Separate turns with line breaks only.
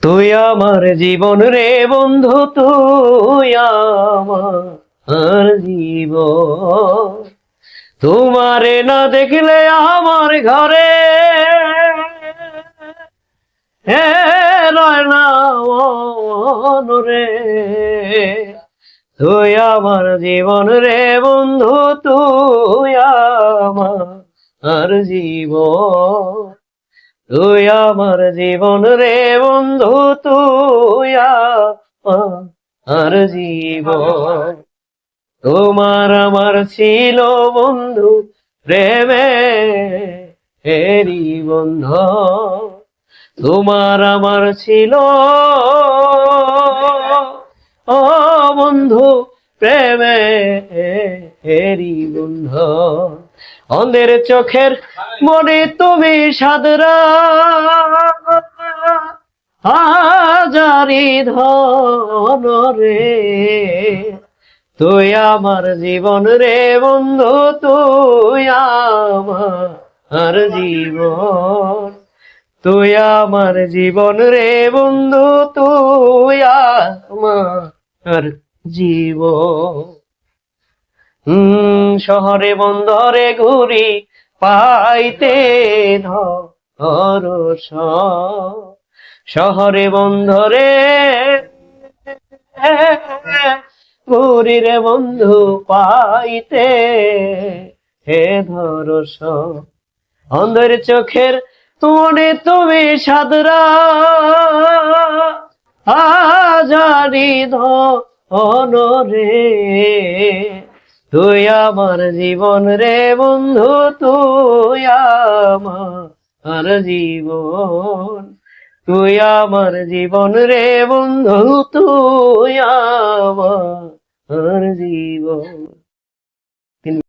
তুই আমার জীবন রে বন্ধু, তুই আমার জীবন। তোমারে না দেখলে আমার ঘরে রয় না মন রে। তুই আমার জীবন রে বন্ধু, তুই আমার জীবন। তুই আমার জীবন রে বন্ধু, তুই আমার জীবন। তোমার আমার ছিল বন্ধু প্রেমে এরি বন্ধন। তোমার আমার ছিল ও বন্ধু প্রেমে এরি বন্ধন। অন্ধের চোখের মনে তুমি সাদরা হাজারি ধন রে। তুই আমার জীবন রে বন্ধু, তুই আমার জীবন। তুই আমার জীবন রে বন্ধু, তুই আমার জীবন। শহরে বন্দরে ঘুরি পাইতে ধরস। শহরে বন্দরে ঘুরি রে বন্ধু পাইতে হে ধরস। অন্ধের চোখের মনে তুমি সাদরা হাজারি ধন রে। তুই আমার জীবন রে বন্ধু, তুই আমার জীবন। তুই আমার জীবন রে বন্ধু, তুই আমার জীবন।